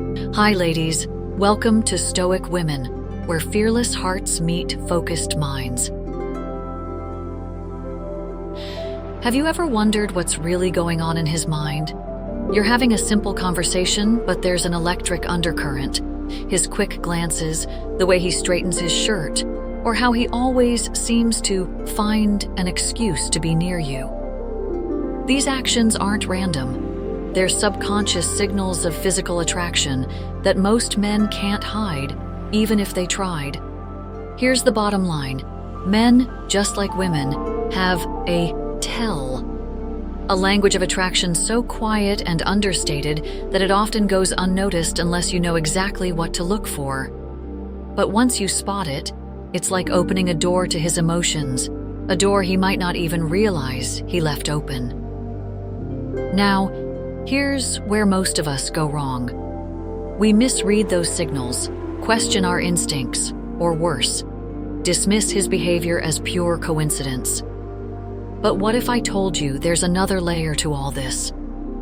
Hi ladies, welcome to Stoic Women, where fearless hearts meet focused minds. Have you ever wondered what's really going on in his mind? You're having a simple conversation, but there's an electric undercurrent. His quick glances, the way he straightens his shirt, or how he always seems to find an excuse to be near you. These actions aren't random. They're subconscious signals of physical attraction that most men can't hide, even if they tried. Here's the bottom line. Men, just like women, have a tell. A language of attraction so quiet and understated that it often goes unnoticed unless you know exactly what to look for. But once you spot it, it's like opening a door to his emotions, a door he might not even realize he left open. Now, here's where most of us go wrong. We misread those signals, question our instincts, or worse, dismiss his behavior as pure coincidence. But what if I told you there's another layer to all this?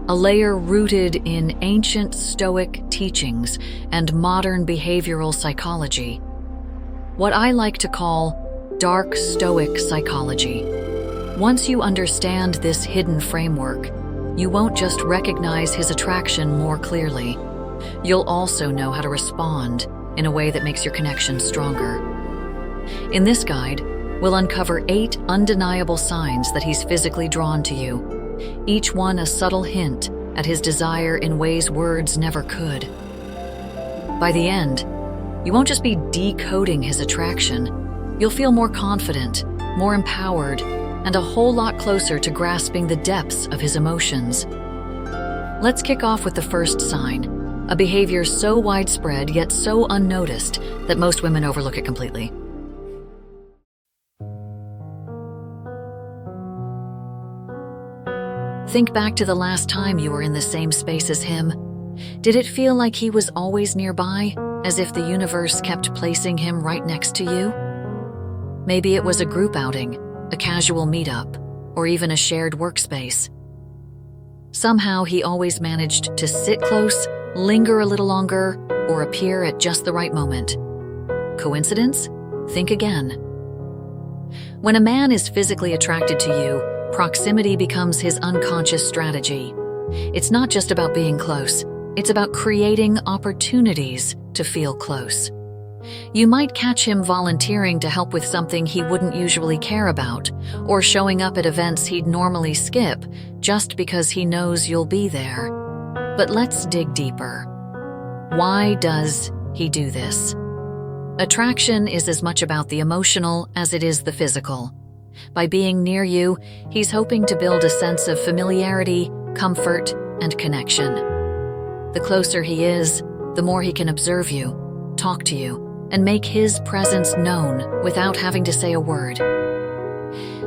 A layer rooted in ancient Stoic teachings and modern behavioral psychology. What I like to call dark Stoic psychology. Once you understand this hidden framework, you won't just recognize his attraction more clearly. You'll also know how to respond in a way that makes your connection stronger. In this guide, we'll uncover 8 undeniable signs that he's physically drawn to you, each one a subtle hint at his desire in ways words never could. By the end, you won't just be decoding his attraction. You'll feel more confident, more empowered, and a whole lot closer to grasping the depths of his emotions. Let's kick off with the first sign, a behavior so widespread yet so unnoticed that most women overlook it completely. Think back to the last time you were in the same space as him. Did it feel like he was always nearby, as if the universe kept placing him right next to you? Maybe it was a group outing, a casual meetup, or even a shared workspace. Somehow he always managed to sit close, linger a little longer, or appear at just the right moment. Coincidence? Think again. When a man is physically attracted to you, proximity becomes his unconscious strategy. It's not just about being close, it's about creating opportunities to feel close. You might catch him volunteering to help with something he wouldn't usually care about, or showing up at events he'd normally skip just because he knows you'll be there. But let's dig deeper. Why does he do this? Attraction is as much about the emotional as it is the physical. By being near you, he's hoping to build a sense of familiarity, comfort, and connection. The closer he is, the more he can observe you, talk to you, and make his presence known without having to say a word.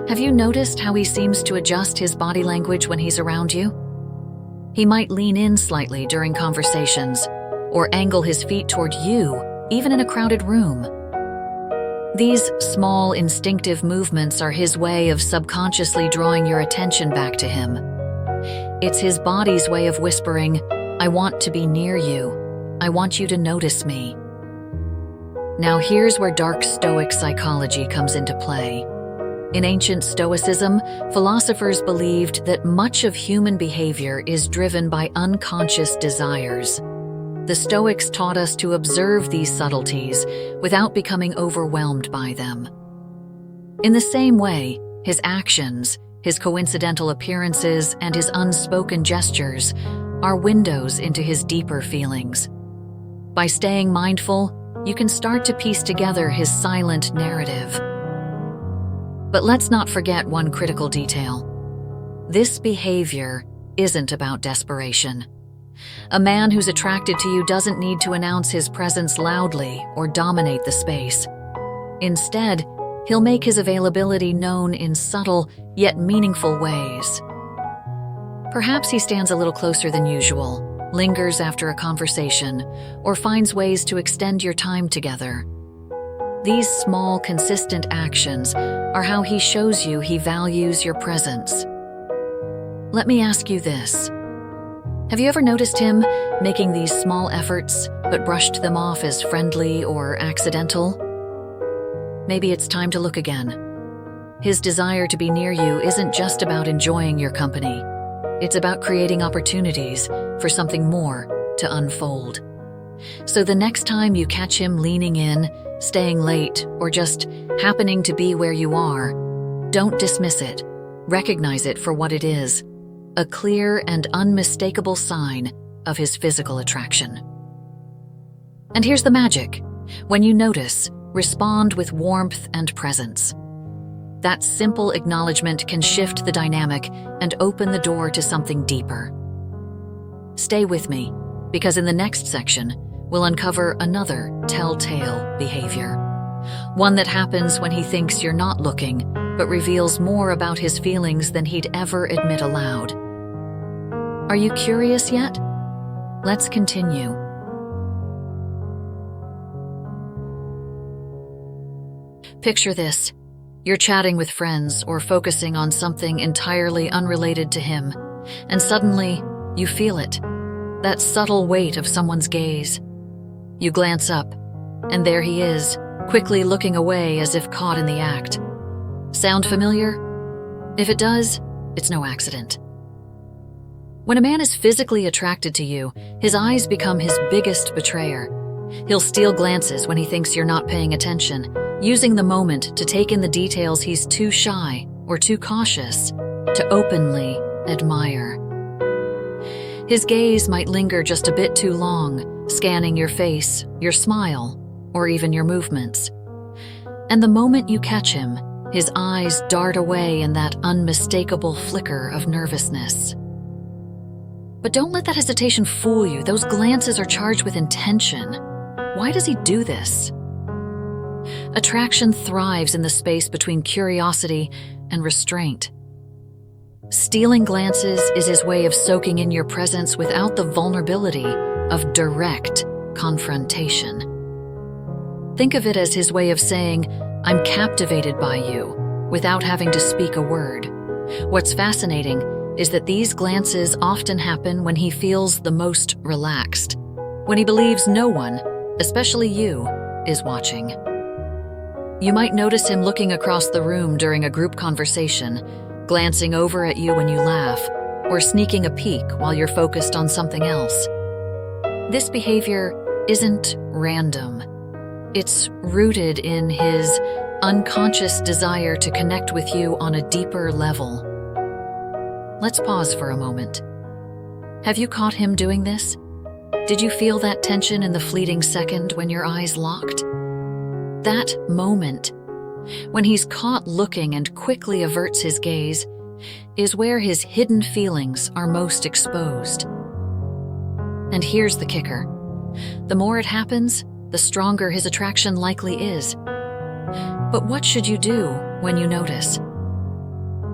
Have you noticed how he seems to adjust his body language when he's around you? He might lean in slightly during conversations, or angle his feet toward you, even in a crowded room. These small, instinctive movements are his way of subconsciously drawing your attention back to him. It's his body's way of whispering, "I want to be near you. I want you to notice me." Now here's where dark Stoic psychology comes into play. In ancient Stoicism, philosophers believed that much of human behavior is driven by unconscious desires. The Stoics taught us to observe these subtleties without becoming overwhelmed by them. In the same way, his actions, his coincidental appearances, and his unspoken gestures are windows into his deeper feelings. By staying mindful, you can start to piece together his silent narrative. But let's not forget one critical detail. This behavior isn't about desperation. A man who's attracted to you doesn't need to announce his presence loudly or dominate the space. Instead, he'll make his availability known in subtle yet meaningful ways. Perhaps he stands a little closer than usual, lingers after a conversation, or finds ways to extend your time together. These small, consistent actions are how he shows you he values your presence. Let me ask you this. Have you ever noticed him making these small efforts but brushed them off as friendly or accidental? Maybe it's time to look again. His desire to be near you isn't just about enjoying your company. It's about creating opportunities for something more to unfold. So the next time you catch him leaning in, staying late, or just happening to be where you are, don't dismiss it. Recognize it for what it is, a clear and unmistakable sign of his physical attraction. And here's the magic. When you notice, respond with warmth and presence. That simple acknowledgement can shift the dynamic and open the door to something deeper. Stay with me, because in the next section, we'll uncover another telltale behavior. One that happens when he thinks you're not looking, but reveals more about his feelings than he'd ever admit aloud. Are you curious yet? Let's continue. Picture this. You're chatting with friends or focusing on something entirely unrelated to him, and suddenly you feel it, that subtle weight of someone's gaze. You glance up, and there he is, quickly looking away as if caught in the act. Sound familiar? If it does, it's no accident. When a man is physically attracted to you, his eyes become his biggest betrayer. He'll steal glances when he thinks you're not paying attention, using the moment to take in the details he's too shy or too cautious to openly admire. His gaze might linger just a bit too long, scanning your face, your smile, or even your movements. And the moment you catch him, his eyes dart away in that unmistakable flicker of nervousness. But don't let that hesitation fool you. Those glances are charged with intention. Why does he do this? Attraction thrives in the space between curiosity and restraint. Stealing glances is his way of soaking in your presence without the vulnerability of direct confrontation. Think of it as his way of saying, "I'm captivated by you," without having to speak a word. What's fascinating is that these glances often happen when he feels the most relaxed, when he believes no one, especially you, is watching. You might notice him looking across the room during a group conversation, glancing over at you when you laugh, or sneaking a peek while you're focused on something else. This behavior isn't random. It's rooted in his unconscious desire to connect with you on a deeper level. Let's pause for a moment. Have you caught him doing this? Did you feel that tension in the fleeting second when your eyes locked? That moment, when he's caught looking and quickly averts his gaze, is where his hidden feelings are most exposed. And here's the kicker. The more it happens, the stronger his attraction likely is. But what should you do when you notice?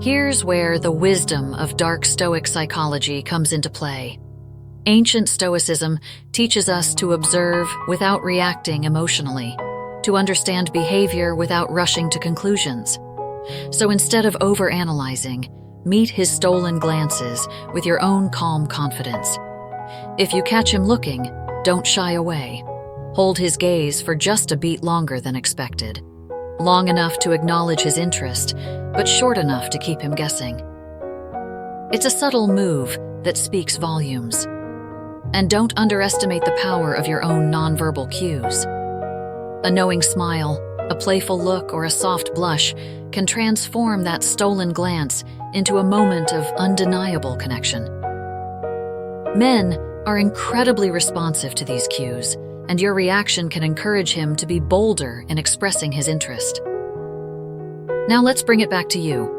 Here's where the wisdom of dark Stoic psychology comes into play. Ancient Stoicism teaches us to observe without reacting emotionally, to understand behavior without rushing to conclusions. So instead of overanalyzing, meet his stolen glances with your own calm confidence. If you catch him looking, don't shy away. Hold his gaze for just a beat longer than expected. Long enough to acknowledge his interest, but short enough to keep him guessing. It's a subtle move that speaks volumes. And don't underestimate the power of your own nonverbal cues. A knowing smile, a playful look, or a soft blush can transform that stolen glance into a moment of undeniable connection. Men are incredibly responsive to these cues, and your reaction can encourage him to be bolder in expressing his interest. Now let's bring it back to you.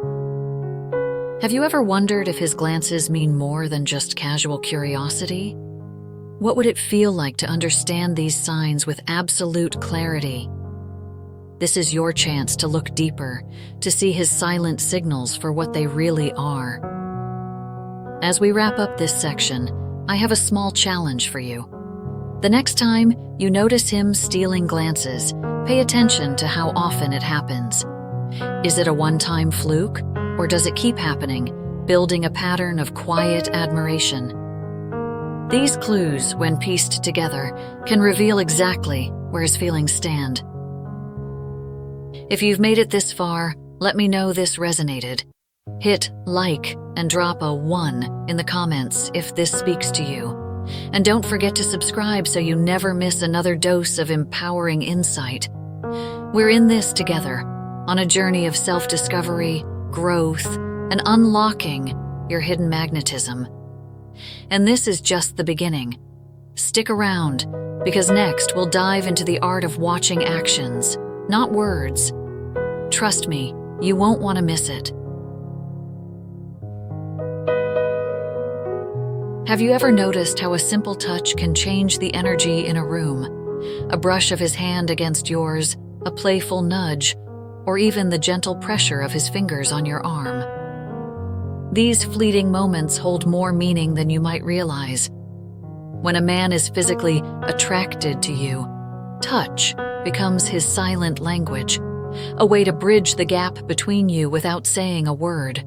Have you ever wondered if his glances mean more than just casual curiosity? What would it feel like to understand these signs with absolute clarity? This is your chance to look deeper, to see his silent signals for what they really are. As we wrap up this section, I have a small challenge for you. The next time you notice him stealing glances, pay attention to how often it happens. Is it a one-time fluke, or does it keep happening, building a pattern of quiet admiration? These clues, when pieced together, can reveal exactly where his feelings stand. If you've made it this far, let me know this resonated. Hit like and drop a 1 in the comments if this speaks to you. And don't forget to subscribe so you never miss another dose of empowering insight. We're in this together, on a journey of self-discovery, growth, and unlocking your hidden magnetism. And this is just the beginning. Stick around, because next we'll dive into the art of watching actions, not words. Trust me, you won't want to miss it. Have you ever noticed how a simple touch can change the energy in a room? A brush of his hand against yours, a playful nudge, or even the gentle pressure of his fingers on your arm. These fleeting moments hold more meaning than you might realize. When a man is physically attracted to you, touch becomes his silent language, a way to bridge the gap between you without saying a word.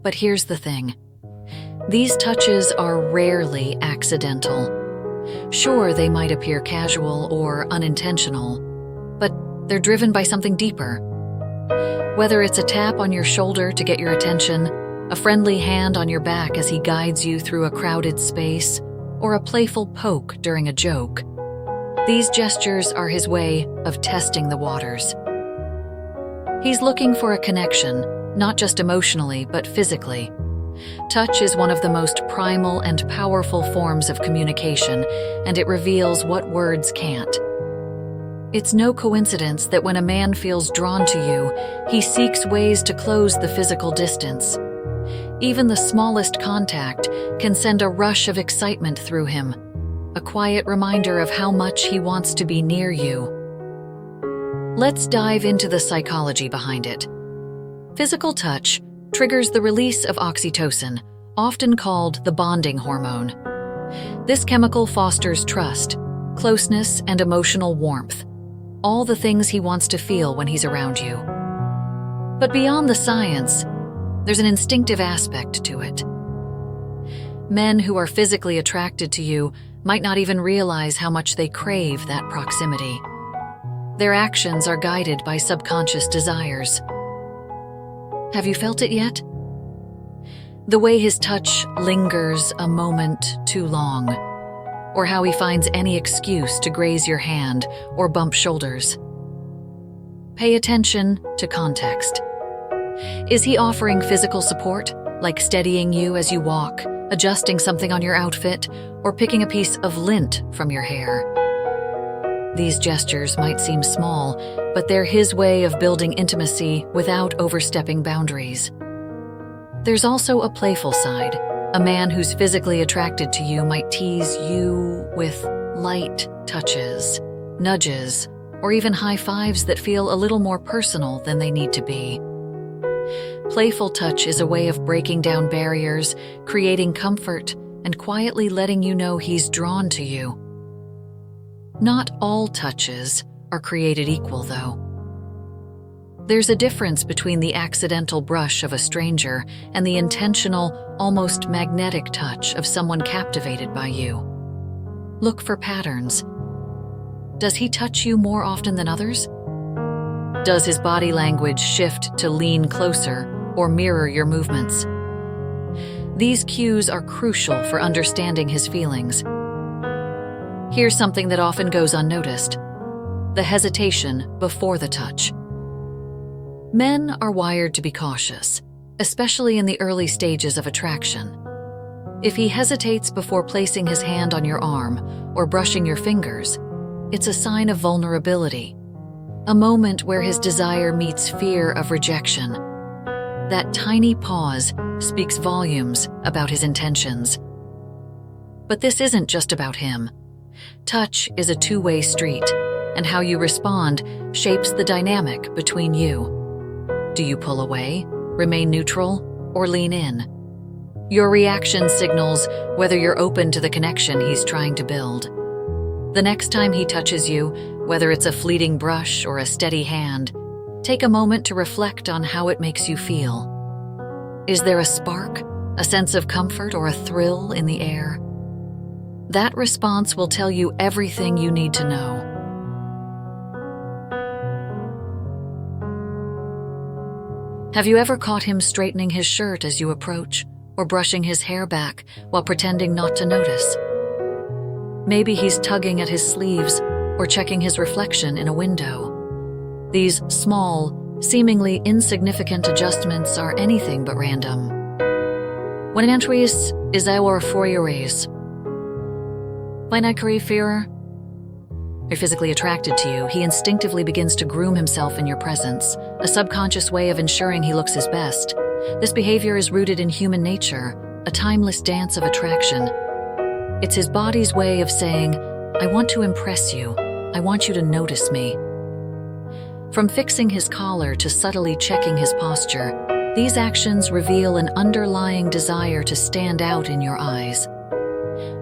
But here's the thing. These touches are rarely accidental. Sure, they might appear casual or unintentional, but they're driven by something deeper. Whether it's a tap on your shoulder to get your attention, a friendly hand on your back as he guides you through a crowded space, or a playful poke during a joke, these gestures are his way of testing the waters. He's looking for a connection, not just emotionally, but physically. Touch is one of the most primal and powerful forms of communication, and it reveals what words can't. It's no coincidence that when a man feels drawn to you, he seeks ways to close the physical distance. Even the smallest contact can send a rush of excitement through him, a quiet reminder of how much he wants to be near you. Let's dive into the psychology behind it. Physical touch triggers the release of oxytocin, often called the bonding hormone. This chemical fosters trust, closeness, and emotional warmth, all the things he wants to feel when he's around you. But beyond the science, there's an instinctive aspect to it. Men who are physically attracted to you might not even realize how much they crave that proximity. Their actions are guided by subconscious desires. Have you felt it yet? The way his touch lingers a moment too long, or how he finds any excuse to graze your hand or bump shoulders. Pay attention to context. Is he offering physical support, like steadying you as you walk, adjusting something on your outfit, or picking a piece of lint from your hair? These gestures might seem small, but they're his way of building intimacy without overstepping boundaries. There's also a playful side. A man who's physically attracted to you might tease you with light touches, nudges, or even high fives that feel a little more personal than they need to be. Playful touch is a way of breaking down barriers, creating comfort, and quietly letting you know he's drawn to you. Not all touches are created equal, though. There's a difference between the accidental brush of a stranger and the intentional, almost magnetic touch of someone captivated by you. Look for patterns. Does he touch you more often than others? Does his body language shift to lean closer or mirror your movements? These cues are crucial for understanding his feelings. Here's something that often goes unnoticed: the hesitation before the touch. Men are wired to be cautious, especially in the early stages of attraction. If he hesitates before placing his hand on your arm or brushing your fingers, it's a sign of vulnerability, a moment where his desire meets fear of rejection. That tiny pause speaks volumes about his intentions. But this isn't just about him. Touch is a two-way street, and how you respond shapes the dynamic between you. Do you pull away, remain neutral, or lean in? Your reaction signals whether you're open to the connection he's trying to build. The next time he touches you, whether it's a fleeting brush or a steady hand, take a moment to reflect on how it makes you feel. Is there a spark, a sense of comfort, or a thrill in the air? That response will tell you everything you need to know. Have you ever caught him straightening his shirt as you approach, or brushing his hair back while pretending not to notice? Maybe he's tugging at his sleeves or checking his reflection in a window. These small, seemingly insignificant adjustments are anything but random. When an entries is our foyeres, are physically attracted to you, he instinctively begins to groom himself in your presence, a subconscious way of ensuring he looks his best. This behavior is rooted in human nature, a timeless dance of attraction. It's his body's way of saying, I want to impress you. I want you to notice me. From fixing his collar to subtly checking his posture, these actions reveal an underlying desire to stand out in your eyes.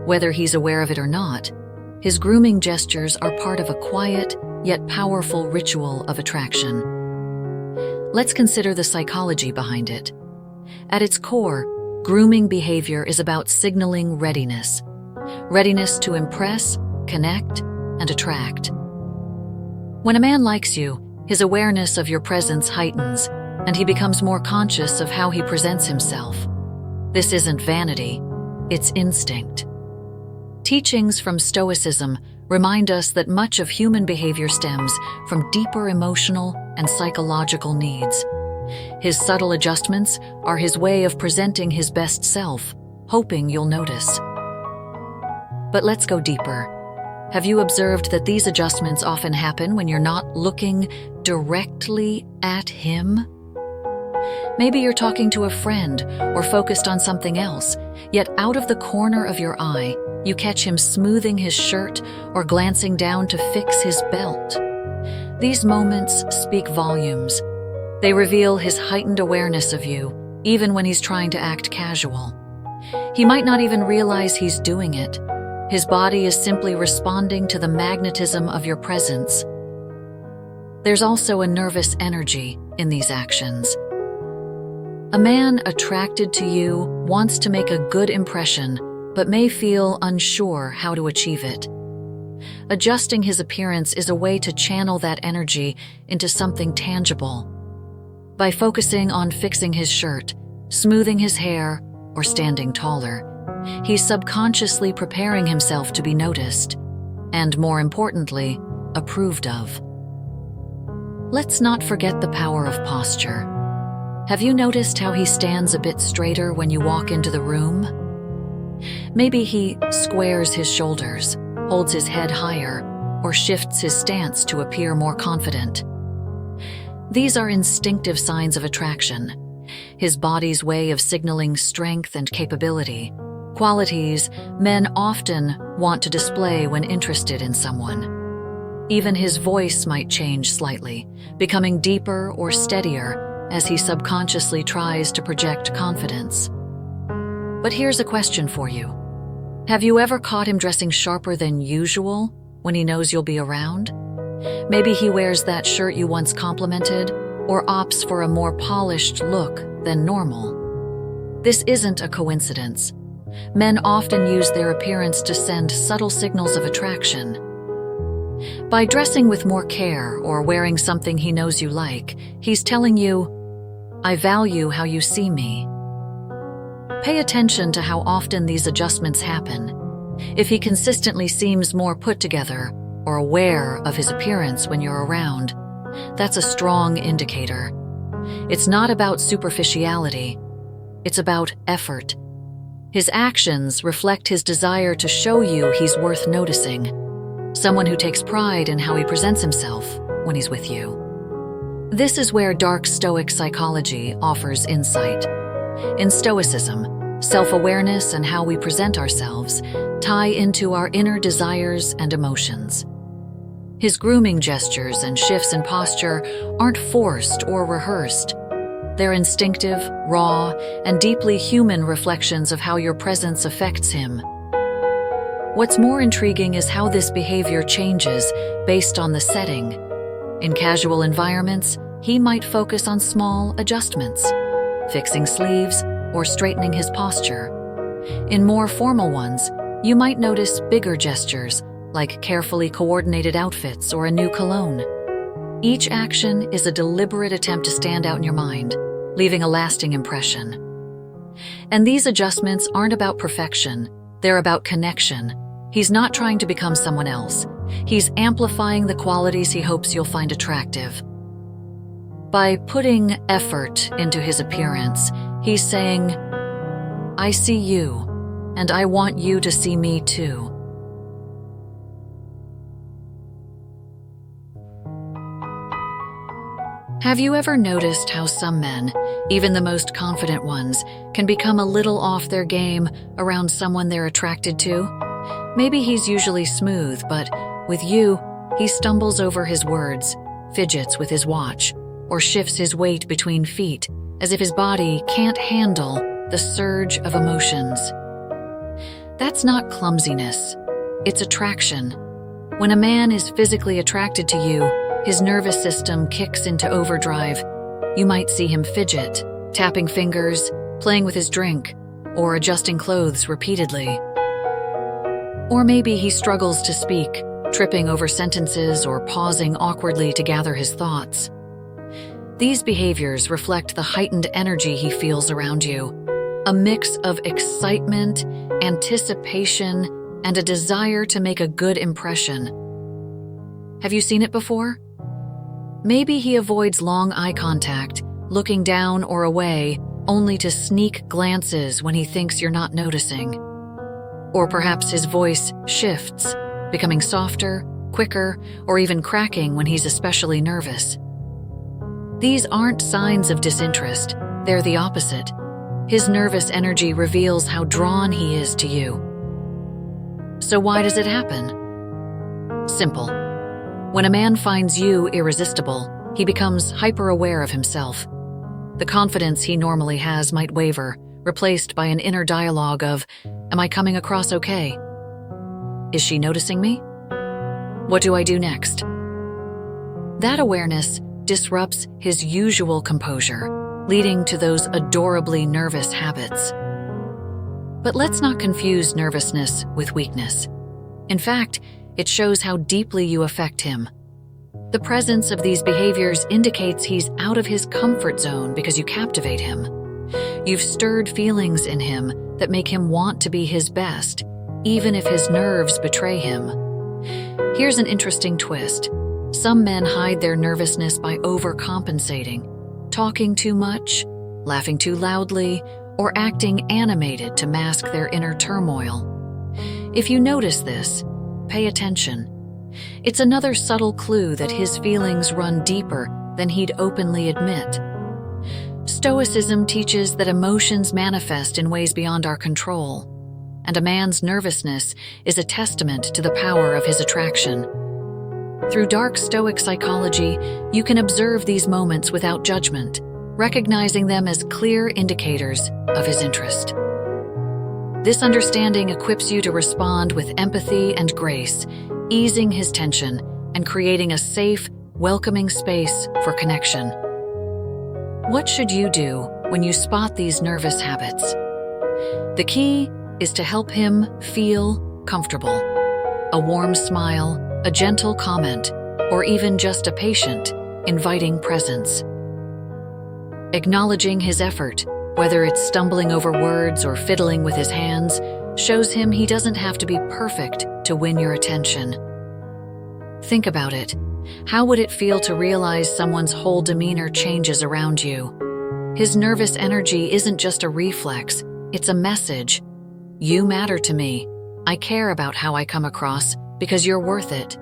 Whether he's aware of it or not, his grooming gestures are part of a quiet, yet powerful ritual of attraction. Let's consider the psychology behind it. At its core, grooming behavior is about signaling readiness. Readiness to impress, connect, and attract. When a man likes you, his awareness of your presence heightens, and he becomes more conscious of how he presents himself. This isn't vanity, it's instinct. Teachings from Stoicism remind us that much of human behavior stems from deeper emotional and psychological needs. His subtle adjustments are his way of presenting his best self, hoping you'll notice. But let's go deeper. Have you observed that these adjustments often happen when you're not looking directly at him? Maybe you're talking to a friend or focused on something else, yet out of the corner of your eye, you catch him smoothing his shirt or glancing down to fix his belt. These moments speak volumes. They reveal his heightened awareness of you, even when he's trying to act casual. He might not even realize he's doing it. His body is simply responding to the magnetism of your presence. There's also a nervous energy in these actions. A man attracted to you wants to make a good impression, but may feel unsure how to achieve it. Adjusting his appearance is a way to channel that energy into something tangible. By focusing on fixing his shirt, smoothing his hair, or standing taller, he's subconsciously preparing himself to be noticed, and more importantly, approved of. Let's not forget the power of posture. Have you noticed how he stands a bit straighter when you walk into the room? Maybe he squares his shoulders, holds his head higher, or shifts his stance to appear more confident. These are instinctive signs of attraction, his body's way of signaling strength and capability, qualities men often want to display when interested in someone. Even his voice might change slightly, becoming deeper or steadier as he subconsciously tries to project confidence. But here's a question for you. Have you ever caught him dressing sharper than usual when he knows you'll be around? Maybe he wears that shirt you once complimented or opts for a more polished look than normal. This isn't a coincidence. Men often use their appearance to send subtle signals of attraction. By dressing with more care or wearing something he knows you like, he's telling you, I value how you see me. Pay attention to how often these adjustments happen. If he consistently seems more put together or aware of his appearance when you're around, that's a strong indicator. It's not about superficiality. It's about effort. His actions reflect his desire to show you he's worth noticing, someone who takes pride in how he presents himself when he's with you. This is where dark Stoic psychology offers insight. In Stoicism, self-awareness and how we present ourselves tie into our inner desires and emotions. His grooming gestures and shifts in posture aren't forced or rehearsed. They're instinctive, raw, and deeply human reflections of how your presence affects him. What's more intriguing is how this behavior changes based on the setting. In casual environments, he might focus on small adjustments, fixing sleeves or straightening his posture. In more formal ones, You might notice bigger gestures, like carefully coordinated outfits or a new cologne. Each action is a deliberate attempt to stand out in your mind, leaving a lasting impression. And these adjustments aren't about perfection, they're about connection. He's not trying to become someone else. He's amplifying the qualities he hopes you'll find attractive. By putting effort into his appearance, he's saying, "I see you, and I want you to see me too." Have you ever noticed how some men, even the most confident ones, can become a little off their game around someone they're attracted to? Maybe he's usually smooth, but with you, he stumbles over his words, fidgets with his watch, or shifts his weight between feet, as if his body can't handle the surge of emotions. That's not clumsiness, it's attraction. When a man is physically attracted to you, his nervous system kicks into overdrive. You might see him fidget, tapping fingers, playing with his drink, or adjusting clothes repeatedly. Or maybe he struggles to speak, tripping over sentences or pausing awkwardly to gather his thoughts. These behaviors reflect the heightened energy he feels around you, a mix of excitement, anticipation, and a desire to make a good impression. Have you seen it before? Maybe he avoids long eye contact, looking down or away, only to sneak glances when he thinks you're not noticing. Or perhaps his voice shifts, becoming softer, quicker, or even cracking when he's especially nervous. These aren't signs of disinterest, they're the opposite. His nervous energy reveals how drawn he is to you. So why does it happen? Simple. When a man finds you irresistible, he becomes hyper-aware of himself. The confidence he normally has might waver, replaced by an inner dialogue of, "Am I coming across okay? Is she noticing me? What do I do next?" That awareness disrupts his usual composure, leading to those adorably nervous habits. But let's not confuse nervousness with weakness. In fact, it shows how deeply you affect him. The presence of these behaviors indicates he's out of his comfort zone because you captivate him. You've stirred feelings in him that make him want to be his best, even if his nerves betray him. Here's an interesting twist. Some men hide their nervousness by overcompensating, talking too much, laughing too loudly, or acting animated to mask their inner turmoil. If you notice this, pay attention. It's another subtle clue that his feelings run deeper than he'd openly admit. Stoicism teaches that emotions manifest in ways beyond our control, and a man's nervousness is a testament to the power of his attraction. Through dark Stoic psychology, you can observe these moments without judgment, recognizing them as clear indicators of his interest. This understanding equips you to respond with empathy and grace, easing his tension and creating a safe, welcoming space for connection. What should you do when you spot these nervous habits? The key is to help him feel comfortable. A warm smile, a gentle comment, or even just a patient, inviting presence. Acknowledging his effort, whether it's stumbling over words or fiddling with his hands, shows him he doesn't have to be perfect to win your attention. Think about it. How would it feel to realize someone's whole demeanor changes around you? His nervous energy isn't just a reflex, it's a message. You matter to me. I care about how I come across because you're worth it.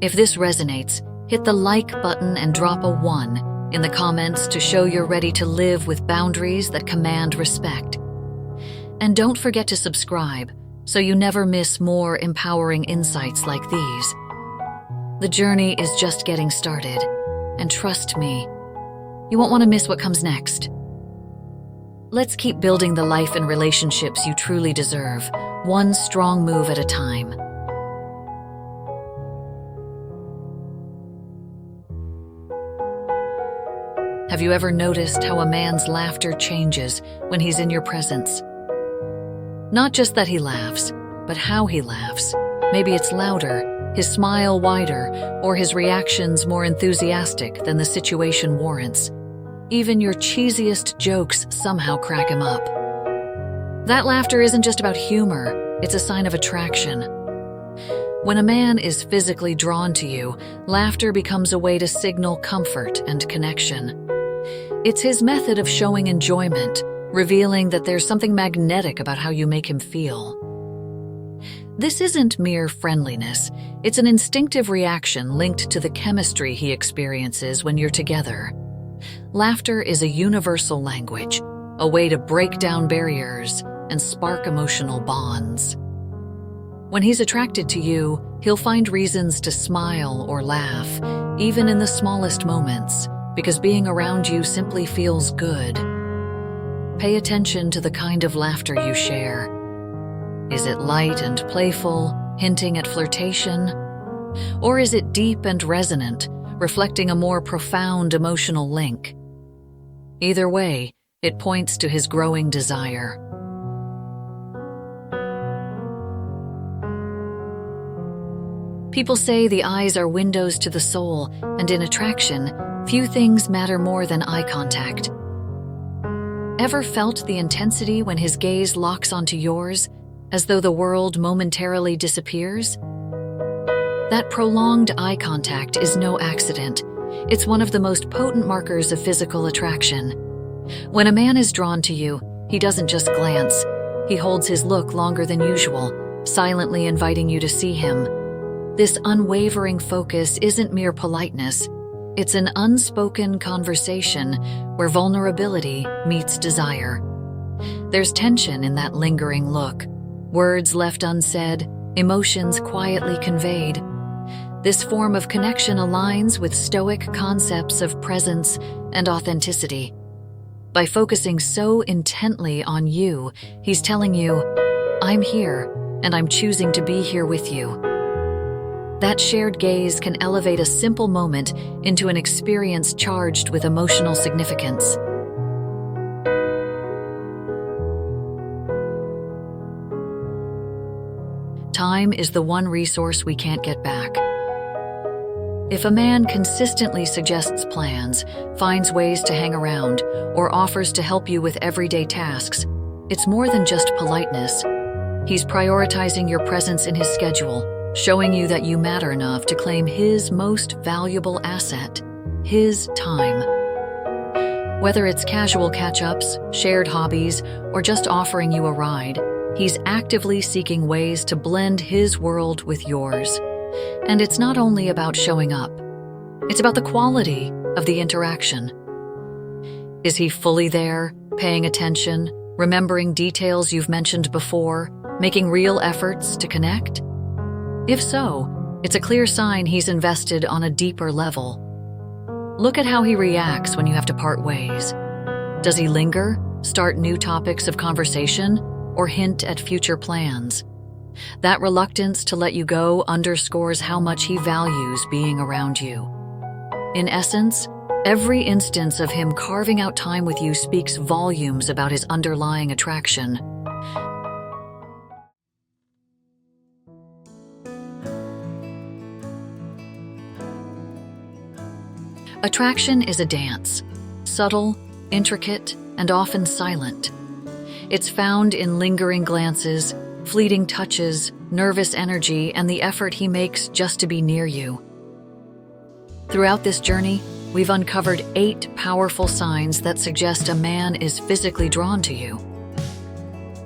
If this resonates, hit the like button and drop a 1 in the comments to show you're ready to live with boundaries that command respect. And don't forget to subscribe so you never miss more empowering insights like these. The journey is just getting started, and trust me, you won't want to miss what comes next. Let's keep building the life and relationships you truly deserve, one strong move at a time. Have you ever noticed how a man's laughter changes when he's in your presence? Not just that he laughs, but how he laughs. Maybe it's louder, his smile wider, or his reactions more enthusiastic than the situation warrants. Even your cheesiest jokes somehow crack him up. That laughter isn't just about humor, it's a sign of attraction. When a man is physically drawn to you, laughter becomes a way to signal comfort and connection. It's his method of showing enjoyment, revealing that there's something magnetic about how you make him feel. This isn't mere friendliness, it's an instinctive reaction linked to the chemistry he experiences when you're together. Laughter is a universal language, a way to break down barriers and spark emotional bonds. When he's attracted to you, he'll find reasons to smile or laugh, even in the smallest moments, because being around you simply feels good. Pay attention to the kind of laughter you share. Is it light and playful, hinting at flirtation? Or is it deep and resonant, reflecting a more profound emotional link? Either way, it points to his growing desire. People say the eyes are windows to the soul, and in attraction, few things matter more than eye contact. Ever felt the intensity when his gaze locks onto yours, as though the world momentarily disappears? That prolonged eye contact is no accident. It's one of the most potent markers of physical attraction. When a man is drawn to you, he doesn't just glance. He holds his look longer than usual, silently inviting you to see him. This unwavering focus isn't mere politeness. It's an unspoken conversation where vulnerability meets desire. There's tension in that lingering look, words left unsaid, emotions quietly conveyed. This form of connection aligns with Stoic concepts of presence and authenticity. By focusing so intently on you, he's telling you, "I'm here, and I'm choosing to be here with you." That shared gaze can elevate a simple moment into an experience charged with emotional significance. Time is the one resource we can't get back. If a man consistently suggests plans, finds ways to hang around, or offers to help you with everyday tasks, it's more than just politeness. He's prioritizing your presence in his schedule, showing you that you matter enough to claim his most valuable asset, his time. Whether it's casual catch-ups, shared hobbies, or just offering you a ride, he's actively seeking ways to blend his world with yours. And it's not only about showing up, it's about the quality of the interaction. Is he fully there, paying attention, remembering details you've mentioned before, making real efforts to connect? If so, it's a clear sign he's invested on a deeper level. Look at how he reacts when you have to part ways. Does he linger, start new topics of conversation, or hint at future plans? That reluctance to let you go underscores how much he values being around you. In essence, every instance of him carving out time with you speaks volumes about his underlying attraction. Attraction is a dance, subtle, intricate, and often silent. It's found in lingering glances, fleeting touches, nervous energy, and the effort he makes just to be near you. Throughout this journey, we've uncovered 8 powerful signs that suggest a man is physically drawn to you.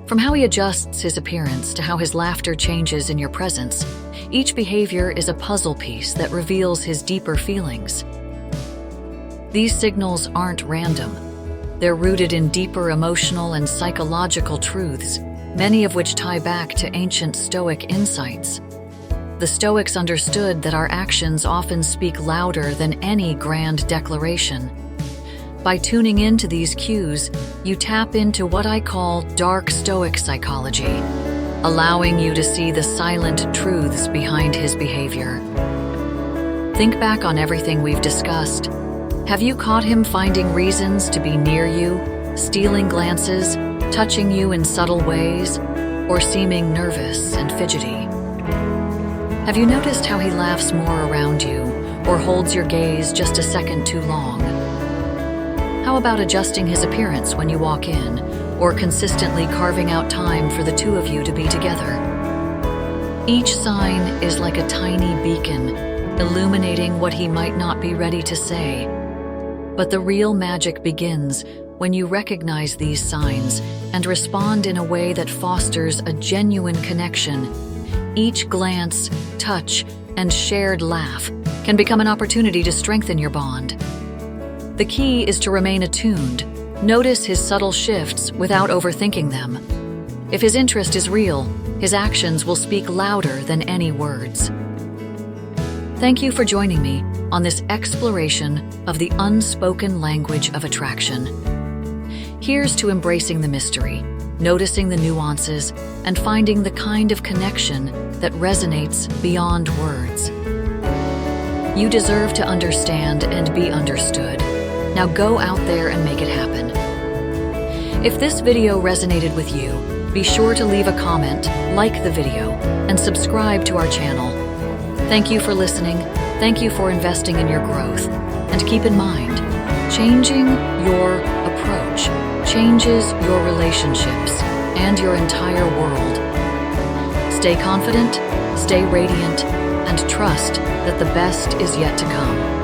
From how he adjusts his appearance to how his laughter changes in your presence, each behavior is a puzzle piece that reveals his deeper feelings. These signals aren't random. They're rooted in deeper emotional and psychological truths, many of which tie back to ancient Stoic insights. The Stoics understood that our actions often speak louder than any grand declaration. By tuning into these cues, you tap into what I call dark Stoic psychology, allowing you to see the silent truths behind his behavior. Think back on everything we've discussed. Have you caught him finding reasons to be near you, stealing glances, touching you in subtle ways, or seeming nervous and fidgety? Have you noticed how he laughs more around you, or holds your gaze just a second too long? How about adjusting his appearance when you walk in, or consistently carving out time for the two of you to be together? Each sign is like a tiny beacon, illuminating what he might not be ready to say. But the real magic begins when you recognize these signs and respond in a way that fosters a genuine connection. Each glance, touch, and shared laugh can become an opportunity to strengthen your bond. The key is to remain attuned. Notice his subtle shifts without overthinking them. If his interest is real, his actions will speak louder than any words. Thank you for joining me on this exploration of the unspoken language of attraction. Here's to embracing the mystery, noticing the nuances, and finding the kind of connection that resonates beyond words. You deserve to understand and be understood. Now go out there and make it happen. If this video resonated with you, be sure to leave a comment, like the video, and subscribe to our channel. Thank you for listening. Thank you for investing in your growth. And keep in mind, changing your approach changes your relationships and your entire world. Stay confident, stay radiant, and trust that the best is yet to come.